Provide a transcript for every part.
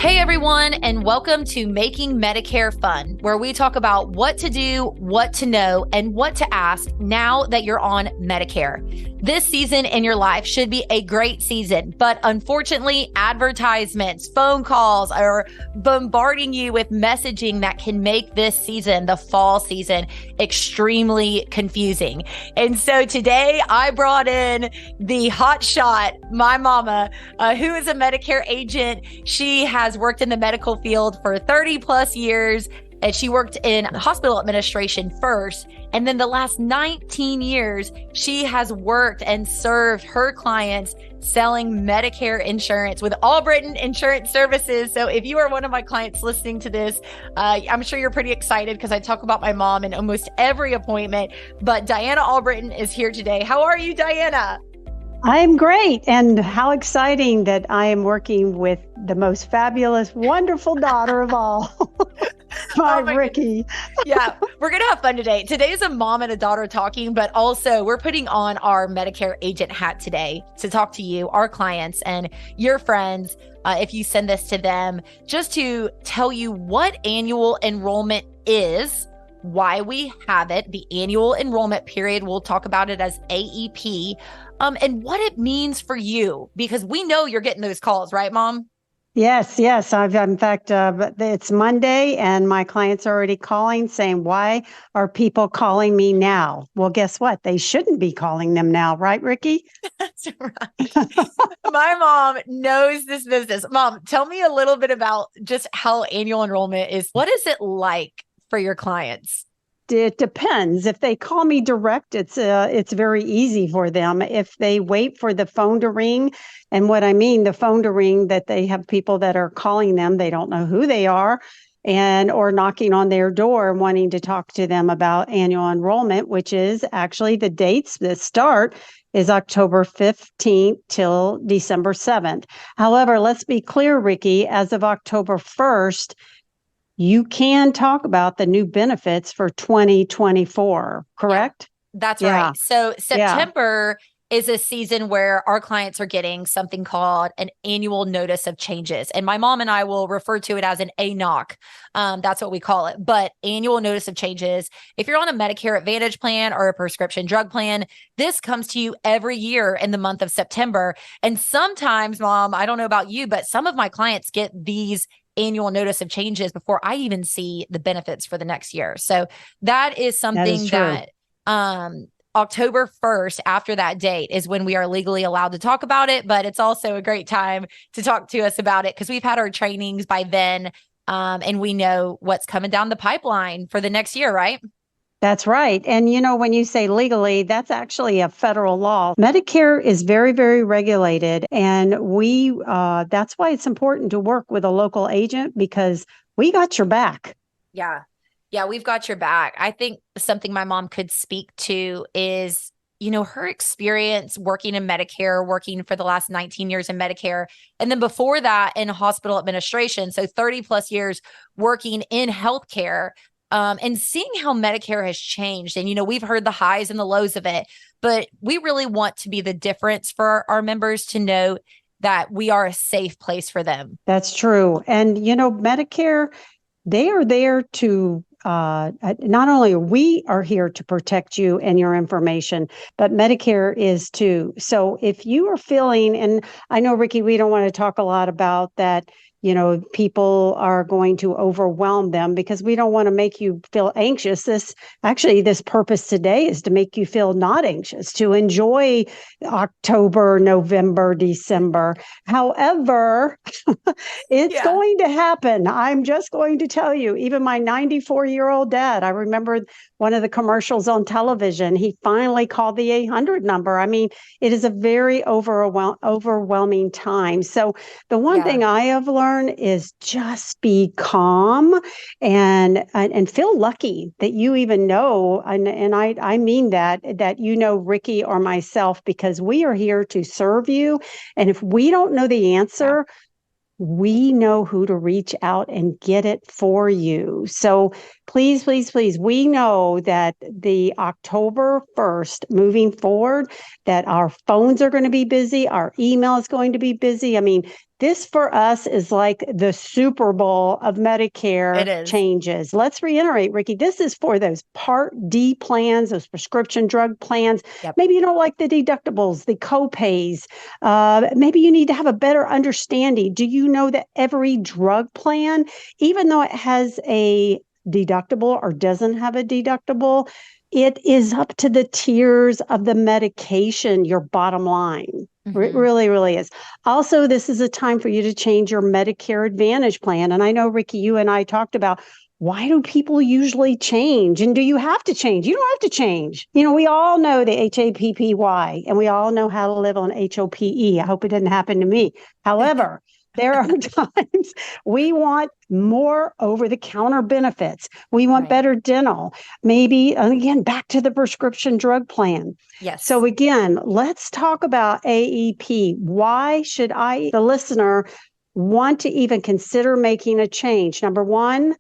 Hey everyone, and welcome to Making Medicare Fun, where we talk about what to do, what to know, and what to ask now that you're on Medicare. This season in your life should be a great season, but unfortunately, advertisements, phone calls are bombarding you with messaging that can make this season, the fall season, extremely confusing. And so today I brought in the hot shot, my mama, who is a Medicare agent. She has worked in the medical field for 30 plus years, and she worked in hospital administration first. And then the last 19 years, she has worked and served her clients selling Medicare insurance with Albritton Insurance Services. So if you are one of my clients listening to this, I'm sure you're pretty excited because I talk about my mom in almost every appointment. But Diana Albritton is here today. How are you, Diana? I'm great. And how exciting that I am working with the most fabulous, wonderful daughter of all, my Ricky. Yeah, we're going to have fun today. Today is a mom and a daughter talking, but also we're putting on our Medicare agent hat today to talk to you, our clients and your friends, if you send this to them, just to tell you what annual enrollment is, why we have it, the annual enrollment period. We'll talk about it as AEP. And what it means for you, because we know you're getting those calls, right, Mom? Yes. In fact, it's Monday and my clients are already calling saying, why are people calling me now? Well, guess what? They shouldn't be calling them now. Right, Ricky? That's right. My mom knows this business. Mom, tell me a little bit about just how annual enrollment is. What is it like for your clients? It depends. If they call me direct, it's very easy for them. If they wait for the phone to ring, and what I mean, the phone to ring, that they have people that are calling them, they don't know who they are, or knocking on their door and wanting to talk to them about annual enrollment, which is actually the dates that start is October 15th till December 7th. However, let's be clear, Ricky, as of October 1st, you can talk about the new benefits for 2024, correct? Yeah, that's right. So September is a season where our clients are getting something called an annual notice of changes. And my mom and I will refer to it as an ANOC. That's what we call it. But annual notice of changes. If you're on a Medicare Advantage plan or a prescription drug plan, this comes to you every year in the month of September. And sometimes, Mom, I don't know about you, but some of my clients get these annual notice of changes before I even see the benefits for the next year. So that is something that October 1st, after that date, is when we are legally allowed to talk about it. But it's also a great time to talk to us about it because we've had our trainings by then, and we know what's coming down the pipeline for the next year, right? That's right. And, when you say legally, that's actually a federal law. Medicare is very, very regulated. And that's why it's important to work with a local agent because we got your back. Yeah. Yeah, we've got your back. I think something my mom could speak to is, her experience working in Medicare, working for the last 19 years in Medicare. And then before that in hospital administration. So 30 plus years working in healthcare. And seeing how Medicare has changed. And, we've heard the highs and the lows of it, but we really want to be the difference for our members to know that we are a safe place for them. That's true. And, Medicare, they are there to not only we are here to protect you and your information, but Medicare is too. So if you are feeling, and I know, Ricky, we don't want to talk a lot about that, people are going to overwhelm them because we don't want to make you feel anxious. This purpose today is to make you feel not anxious, to enjoy October, November, December. However, it's going to happen. I'm just going to tell you, even my 94-year-old dad, I remember one of the commercials on television, he finally called the 800 number. I mean, it is a very overwhelming time. So the one thing I have learned is just be calm and feel lucky that you even know. And I mean that Ricky or myself, because we are here to serve you. And if we don't know the answer, we know who to reach out and get it for you. So please, please, please, we know that the October 1st, moving forward, that our phones are going to be busy. Our email is going to be busy. I mean, This for us is like the Super Bowl of It Medicare is. changes. Let's reiterate, Ricky, this is for those Part D plans, those prescription drug plans. Yep. Maybe you don't like the deductibles, the copays. Maybe you need to have a better understanding. Do you know that every drug plan, even though it has a deductible or doesn't have a deductible, it is up to the tiers of the medication, your bottom line. It really, really is. Also, this is a time for you to change your Medicare Advantage plan. And I know, Ricky, you and I talked about, why do people usually change? And do you have to change? You don't have to change. You know, we all know the HAPPY and we all know how to live on HOPE. I hope it didn't happen to me. However, there are times we want more over-the-counter benefits. We want better dental. Maybe, and again, back to the prescription drug plan. Yes. So again, let's talk about AEP. Why should the listener, want to even consider making a change? Number one,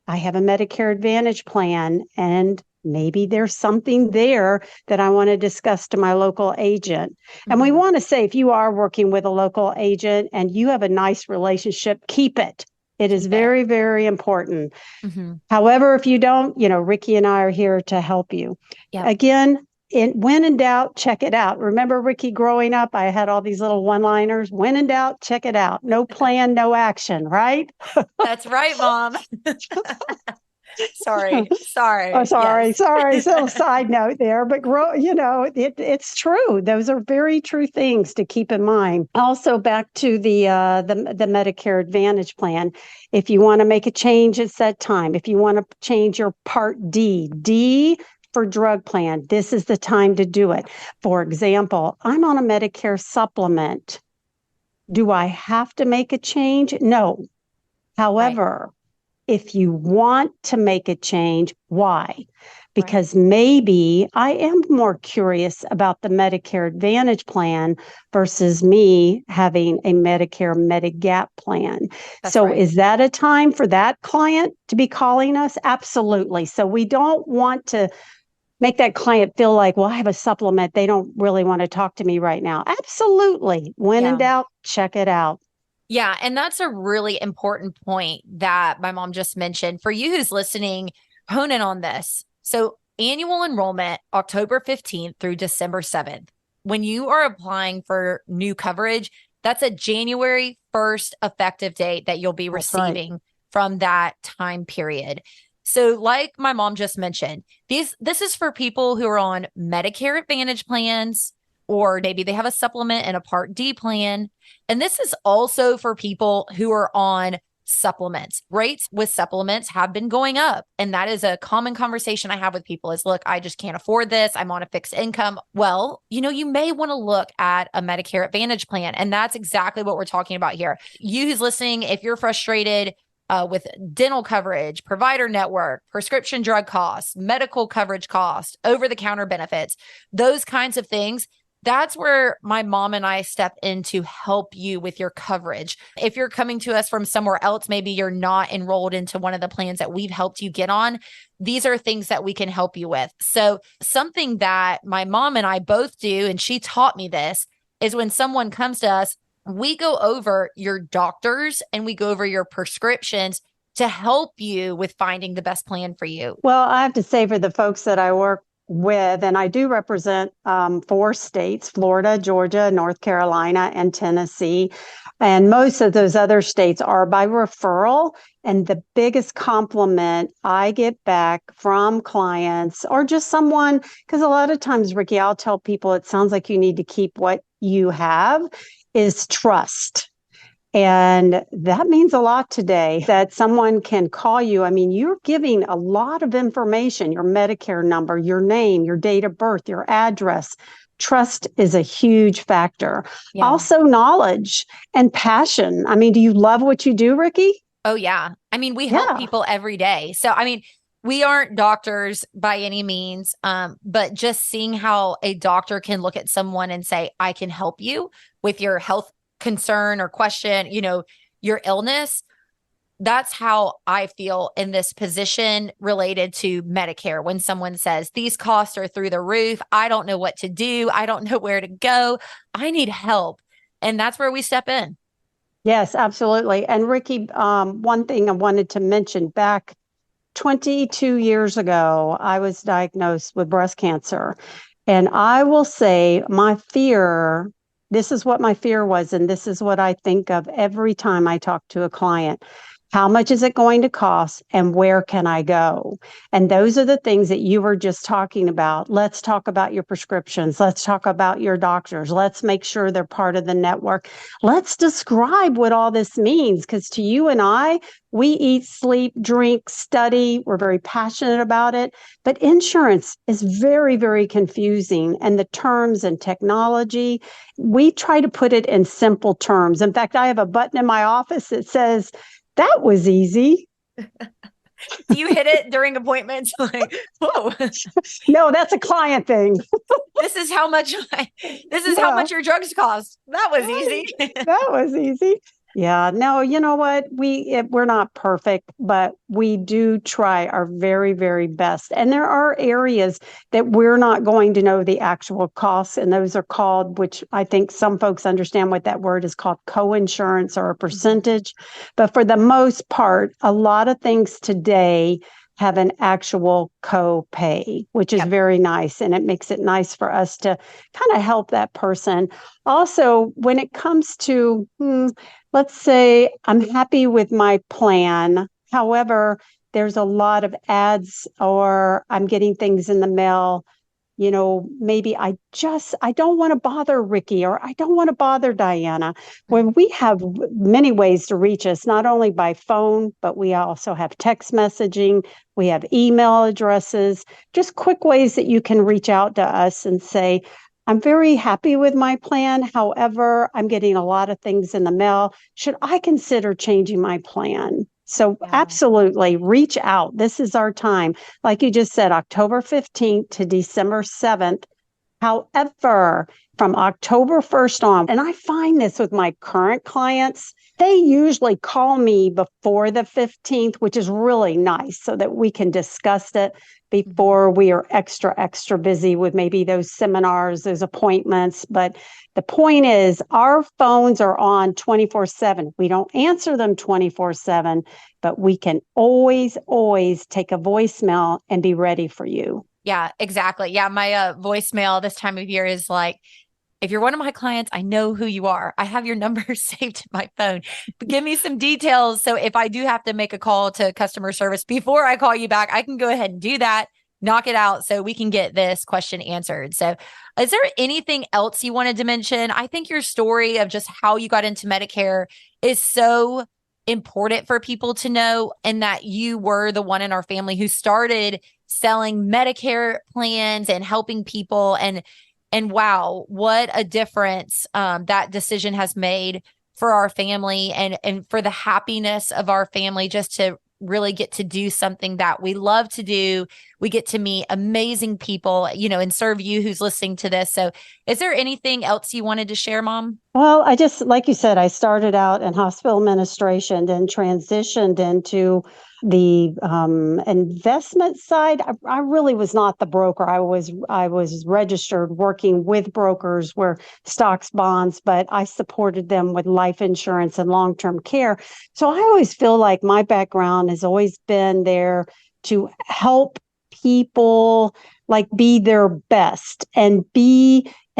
I have a Medicare Advantage plan, and maybe there's something there that I want to discuss to my local agent. And we want to say, if you are working with a local agent and you have a nice relationship, keep it. It is very, very important. However, if you don't, Ricky and I are here to help you. Again, when in doubt, check it out. Remember, Ricky, growing up, I had all these little one-liners. When in doubt, check it out. No plan, no action, right? That's right, Mom. Sorry. Oh, sorry. So side note there, but it's true. Those are very true things to keep in mind. Also, back to the Medicare Advantage plan. If you want to make a change, it's that time. If you want to change your Part D for drug plan, this is the time to do it. For example, I'm on a Medicare supplement. Do I have to make a change? No. However, if you want to make a change, why? Because maybe I am more curious about the Medicare Advantage plan versus me having a Medicare Medigap plan. Is that a time for that client to be calling us? Absolutely. So we don't want to make that client feel like, well, I have a supplement. They don't really want to talk to me right now. Absolutely. When in doubt, check it out. Yeah. And that's a really important point that my mom just mentioned. For you who's listening, hone in on this. So annual enrollment, October 15th through December 7th. When you are applying for new coverage, that's a January 1st effective date that you'll be receiving from that time period. So like my mom just mentioned, this is for people who are on Medicare Advantage plans, or maybe they have a supplement and a Part D plan. And this is also for people who are on supplements. Rates with supplements have been going up. And that is a common conversation I have with people is, look, I just can't afford this. I'm on a fixed income. Well, you may want to look at a Medicare Advantage plan. And that's exactly what we're talking about here. You who's listening, if you're frustrated with dental coverage, provider network, prescription drug costs, medical coverage costs, over-the-counter benefits, those kinds of things, that's where my mom and I step in to help you with your coverage. If you're coming to us from somewhere else, maybe you're not enrolled into one of the plans that we've helped you get on, these are things that we can help you with. So something that my mom and I both do, and she taught me this, is when someone comes to us, we go over your doctors and we go over your prescriptions to help you with finding the best plan for you. Well, I have to say, for the folks that I work with, and I do represent 4 states, Florida, Georgia, North Carolina, and Tennessee. And most of those other states are by referral. And the biggest compliment I get back from clients or just someone, because a lot of times, Ricky, I'll tell people it sounds like you need to keep what you have, is trust. And that means a lot today, that someone can call you. I mean, you're giving a lot of information, your Medicare number, your name, your date of birth, your address. Trust is a huge factor. Yeah. Also, knowledge and passion. I mean, do you love what you do, Ricky? Oh, yeah. I mean, we help people every day. So, I mean, we aren't doctors by any means, but just seeing how a doctor can look at someone and say, I can help you with your health concern or question, your illness. That's how I feel in this position related to Medicare. When someone says these costs are through the roof, I don't know what to do. I don't know where to go. I need help. And that's where we step in. Yes, absolutely. And Ricky, one thing I wanted to mention back 22 years ago, I was diagnosed with breast cancer. And I will say my fear, this is what my fear was, and this is what I think of every time I talk to a client. How much is it going to cost and where can I go? And those are the things that you were just talking about. Let's talk about your prescriptions. Let's talk about your doctors. Let's make sure they're part of the network. Let's describe what all this means because to you and I, we eat, sleep, drink, study. We're very passionate about it. But insurance is very, very confusing. And the terms and technology, we try to put it in simple terms. In fact, I have a button in my office that says, that was easy. Do you hit it during appointments? Like, whoa. No, that's a client thing. This is how much how Yeah. much your drugs cost. That was easy. That was easy. Yeah, no, you know what? We're not perfect, but we do try our very, very best. And there are areas that we're not going to know the actual costs, and those are called, which I think some folks understand what that word is called, co-insurance or a percentage. But for the most part, a lot of things today have an actual co-pay, which is Yep. very nice, and it makes it nice for us to kind of help that person. Also, when it comes to let's say I'm happy with my plan. However, there's a lot of ads or I'm getting things in the mail. Maybe I don't want to bother Ricky or I don't want to bother Diana. When we have many ways to reach us, not only by phone, but we also have text messaging, we have email addresses, just quick ways that you can reach out to us and say, I'm very happy with my plan. However, I'm getting a lot of things in the mail. Should I consider changing my plan? So, Yeah. absolutely reach out. This is our time. Like you just said, October 15th to December 7th. However, from October 1st on, and I find this with my current clients, they usually call me before the 15th, which is really nice so that we can discuss it before we are extra, extra busy with maybe those seminars, those appointments. But the point is, our phones are on 24/7. We don't answer them 24/7, but we can always, always take a voicemail and be ready for you. Yeah, exactly. Yeah, my voicemail this time of year is like, if you're one of my clients, I know who you are. I have your number saved in my phone. But give me some details. So if I do have to make a call to customer service before I call you back, I can go ahead and do that, knock it out so we can get this question answered. So is there anything else you wanted to mention? I think your story of just how you got into Medicare is so important for people to know, and that you were the one in our family who started selling Medicare plans and helping people. And wow, what a difference that decision has made for our family and for the happiness of our family, just to really get to do something that we love to do. We get to meet amazing people, and serve you who's listening to this. So is there anything else you wanted to share, Mom? Well, I just, like you said, I started out in hospital administration, then transitioned into the investment side. I really was not the broker. I was registered working with brokers where stocks, bonds, but I supported them with life insurance and long-term care. So I always feel like my background has always been there to help people like be their best and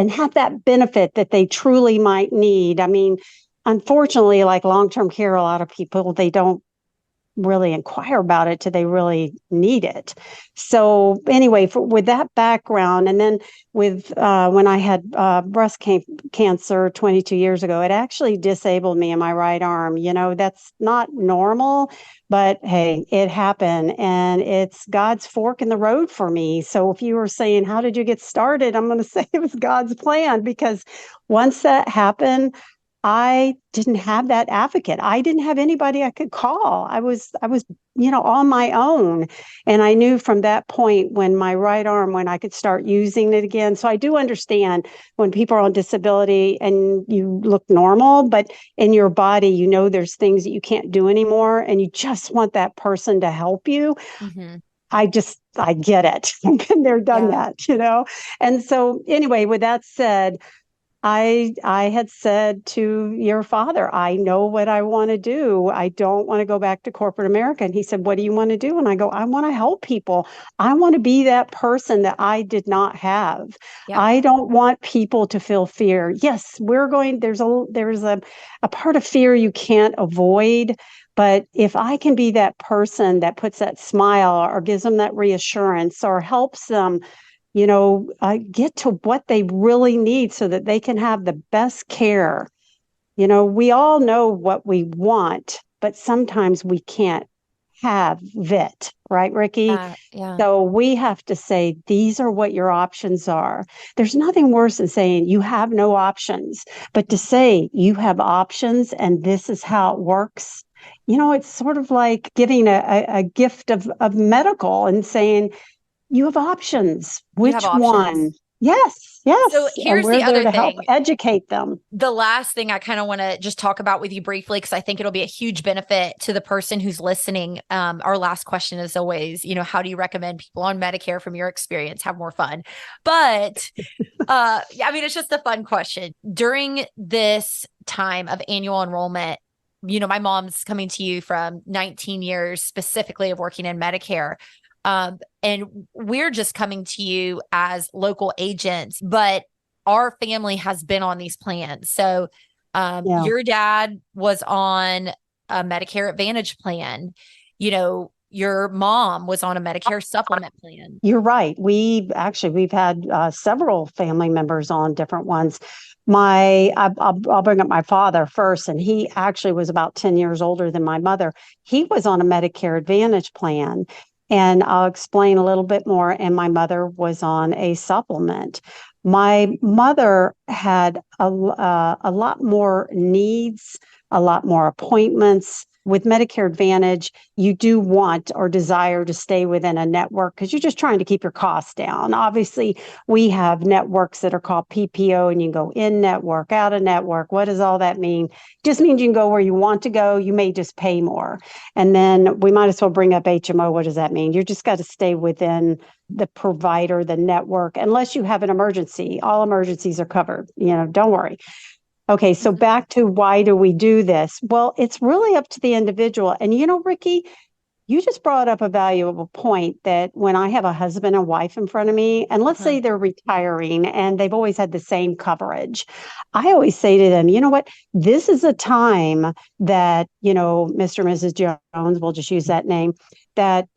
have that benefit that they truly might need. I mean, unfortunately, like long-term care, a lot of people, they don't really inquire about it till they really need it. So anyway, with that background, and then with when I had cancer 22 years ago, it actually disabled me in my right arm. That's not normal, but hey, it happened, and it's God's fork in the road for me. So if you were saying, how did you get started? I'm going to say it was God's plan, because once that happened, I didn't have that advocate. I didn't have anybody I could call. I was, on my own. And I knew from that point when my right arm, when I could start using it again. So I do understand when people are on disability and you look normal, but in your body, there's things that you can't do anymore. And you just want that person to help you. Mm-hmm. I get it. I've been there, done Yeah. that. And so anyway, with that said, I had said to your father, I know what I want to do. I don't want to go back to corporate America. And he said, what do you want to do? And I go, I want to help people. I want to be that person that I did not have. Yep. I don't want people to feel fear. Yes, there's a part of fear you can't avoid. But if I can be that person that puts that smile or gives them that reassurance or helps them get to what they really need so that they can have the best care. We all know what we want, but sometimes we can't have it, right, Ricky? Yeah. So we have to say, these are what your options are. There's nothing worse than saying you have no options, but to say you have options and this is how it works. It's sort of like giving a gift of medical and saying, you have options. You have Which one? options. Yes, So yes. And here's we're the there other to help thing. educate them. The last thing I kind of want to just talk about with you briefly, because I think it'll be a huge benefit to the person who's listening. Our last question is always, how do you recommend people on Medicare from your experience have more fun? But it's just a fun question. During this time of annual enrollment, my mom's coming to you from 19 years specifically of working in Medicare. And we're just coming to you as local agents, but our family has been on these plans. So Yeah. your dad was on a Medicare Advantage plan. Your mom was on a Medicare supplement plan. You're right. We've had several family members on different ones. I'll bring up my father first, and he actually was about 10 years older than my mother. He was on a Medicare Advantage plan, and I'll explain a little bit more. And my mother was on a supplement. My mother had a lot more needs, a lot more appointments. With Medicare Advantage, you do want or desire to stay within a network because you're just trying to keep your costs down. Obviously, we have networks that are called PPO, and you can go in network, out of network. What does all that mean? It just means you can go where you want to go. You may just pay more. And then we might as well bring up HMO. What does that mean? You just got to stay within the provider, the network, unless you have an emergency. All emergencies are covered. Don't worry. Okay, so back to why do we do this? Well, it's really up to the individual. And Ricky, you just brought up a valuable point that when I have a husband and wife in front of me, and let's say they're retiring and they've always had the same coverage, I always say to them, you know what? This is a time that, Mr. and Mrs. Jones, we'll just use that name, that,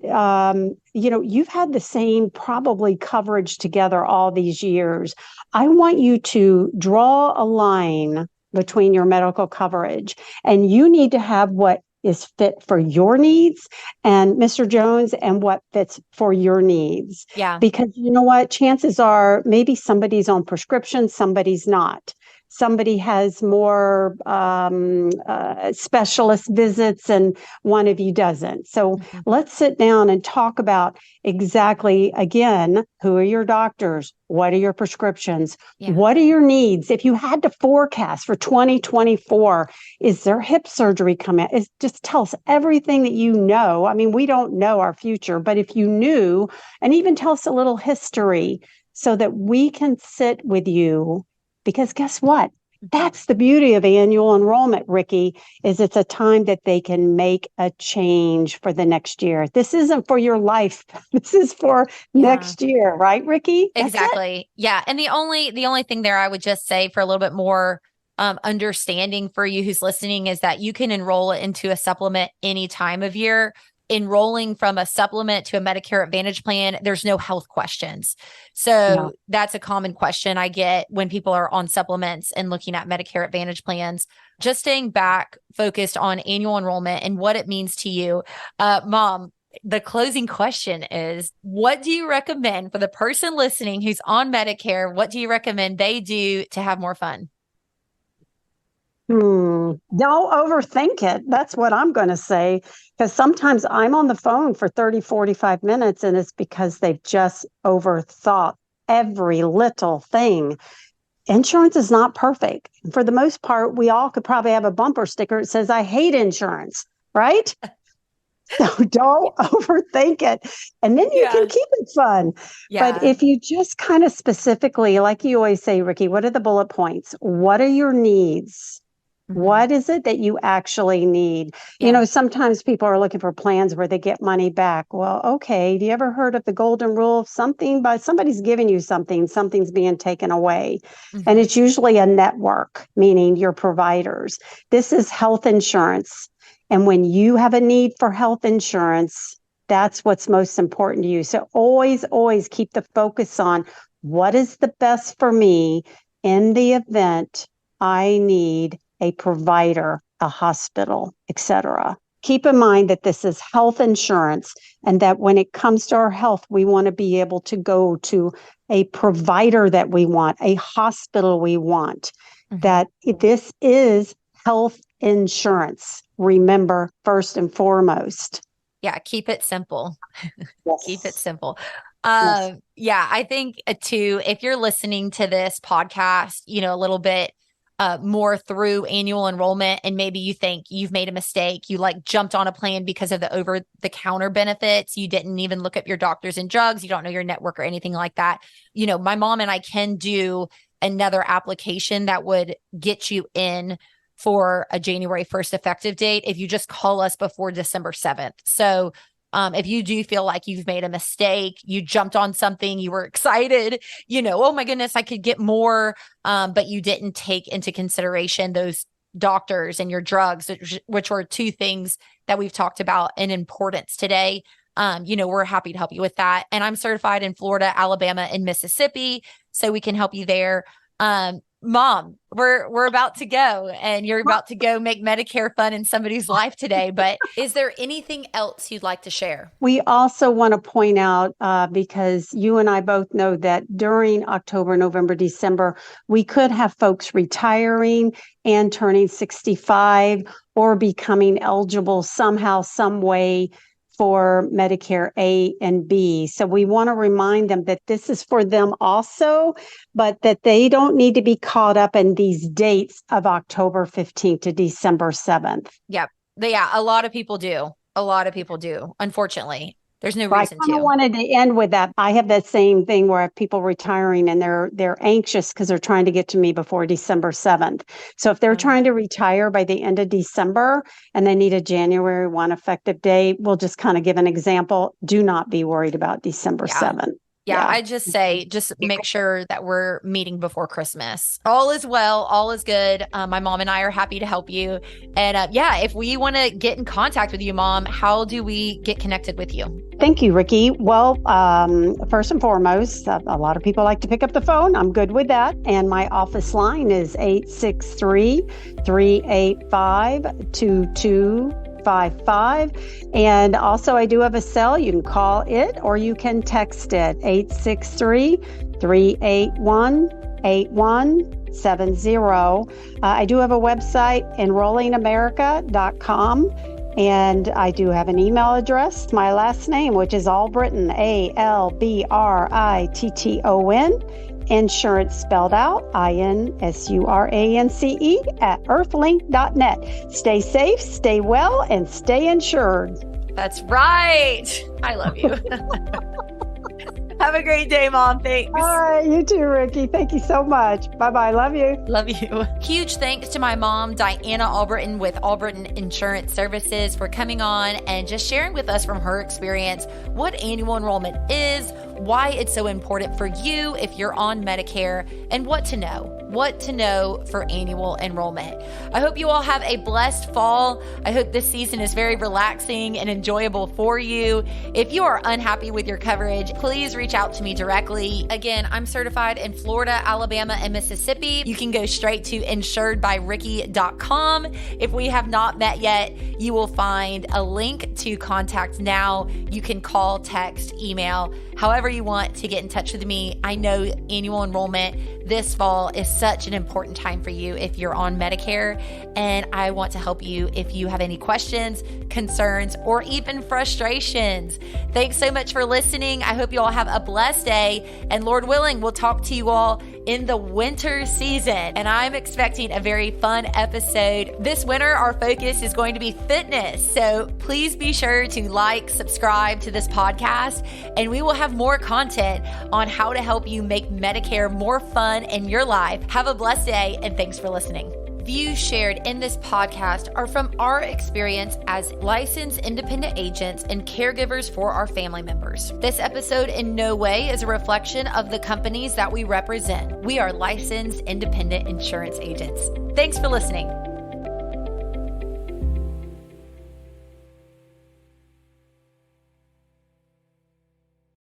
you've had the same probably coverage together all these years. I want you to draw a line between your medical coverage, and you need to have what is fit for your needs and Mr. Jones and what fits for your needs. Yeah. Because you know what? Chances are maybe somebody's on prescription, somebody's not. Somebody has more specialist visits and one of you doesn't. So let's sit down and talk about exactly, again, who are your doctors? What are your prescriptions? Yeah. What are your needs? If you had to forecast for 2024, is there hip surgery coming? Just tell us everything that you know. I mean, we don't know our future, but if you knew, and even tell us a little history so that we can sit with you. Because guess what? That's the beauty of annual enrollment, Ricky, is it's a time that they can make a change for the next year. This isn't for your life. This is for next year, right, Ricky? That's exactly. Yeah. And the only thing there I would just say for a little bit more understanding for you who's listening is that you can enroll into a supplement any time of year. Enrolling from a supplement to a Medicare Advantage plan, there's no health questions. So that's a common question I get when people are on supplements and looking at Medicare Advantage plans. Just staying back, focused on annual enrollment and what it means to you. Mom, the closing question is, what do you recommend for the person listening who's on Medicare? What do you recommend they do to have more fun? Don't overthink it. That's what I'm going to say. Because sometimes I'm on the phone for 30, 45 minutes, and it's because they've just overthought every little thing. Insurance is not perfect. For the most part, we all could probably have a bumper sticker that says, I hate insurance, right? So don't overthink it. And then you can keep it fun. Yeah. But if you just kind of specifically, like you always say, Ricky, what are the bullet points? What are your needs? What is it that you actually need? Yeah. Sometimes people are looking for plans where they get money back. Well, okay. Have you ever heard of the golden rule of something? But somebody's giving you something, something's being taken away. And it's usually a network, meaning your providers. This is health insurance. And when you have a need for health insurance, that's what's most important to you. So always, always keep the focus on what is the best for me in the event I need a provider, a hospital, etc. Keep in mind that this is health insurance and that when it comes to our health, we want to be able to go to a provider that we want, a hospital we want, that this is health insurance. Remember, first and foremost. Yeah, keep it simple. Yes. Keep it simple. Yes. Yeah, I think too, if you're listening to this podcast, a little bit more through annual enrollment, and maybe you think you've made a mistake, you like jumped on a plan because of the over-the-counter benefits, you didn't even look up your doctors and drugs, you don't know your network or anything like that. My mom and I can do another application that would get you in for a January 1st effective date if you just call us before December 7th. So if you do feel like you've made a mistake, you jumped on something, you were excited, oh my goodness, I could get more, but you didn't take into consideration those doctors and your drugs, which were two things that we've talked about in importance today. We're happy to help you with that. And I'm certified in Florida, Alabama, and Mississippi, so we can help you there. Mom, we're about to go, and you're about to go make Medicare fun in somebody's life today. But is there anything else you'd like to share? We also want to point out, because you and I both know that during October, November, December, we could have folks retiring and turning 65 or becoming eligible somehow, some way for Medicare A and B. So we want to remind them that this is for them also, but that they don't need to be caught up in these dates of October 15th to December 7th. Yeah. A lot of people do. Unfortunately. There's no reason to. I wanted to end with that. I have that same thing where I have people retiring and they're anxious because they're trying to get to me before December 7th. So if they're trying to retire by the end of December and they need a January 1 effective date, we'll just kind of give an example. Do not be worried about December 7th. Yeah, I just say, just make sure that we're meeting before Christmas. All is well, all is good. My mom and I are happy to help you. And if we want to get in contact with you, Mom, how do we get connected with you? Thank you, Ricky. Well, first and foremost, a lot of people like to pick up the phone. I'm good with that. And my office line is 863-385-2255. And also I do have a cell. You can call it or you can text it, 863-381-8170. I do have a website, enrollingamerica.com. And I do have an email address, my last name, which is Albritton, ALBRITTON, insurance spelled out, INSURANCE @earthlink.net. Stay safe, stay well, and stay insured. That's right. I love you. Have a great day, Mom. Thanks. All right, you too, Ricky. Thank you so much. Bye-bye. Love you. Love you. Huge thanks to my mom, Diana Albritton with Albritton Insurance Services, for coming on and just sharing with us from her experience what annual enrollment is, why it's so important for you if you're on Medicare, and what to know for annual enrollment. I hope you all have a blessed fall. I hope this season is very relaxing and enjoyable for you. If you are unhappy with your coverage, please reach out to me directly. Again, I'm certified in Florida, Alabama, and Mississippi. You can go straight to insuredbyricky.com. If we have not met yet, you will find a link to contact now. You can call, text, email, however you want to get in touch with me. I know annual enrollment, this fall is such an important time for you if you're on Medicare, and I want to help you if you have any questions, concerns, or even frustrations. Thanks so much for listening. I hope you all have a blessed day, and Lord willing, we'll talk to you all in the winter season. And I'm expecting a very fun episode. This winter, our focus is going to be fitness. So please be sure to like, subscribe to this podcast, and we will have more content on how to help you make Medicare more fun in your life. Have a blessed day, and thanks for listening. Views shared in this podcast are from our experience as licensed independent agents and caregivers for our family members. This episode in no way is a reflection of the companies that we represent. We are licensed independent insurance agents. Thanks for listening.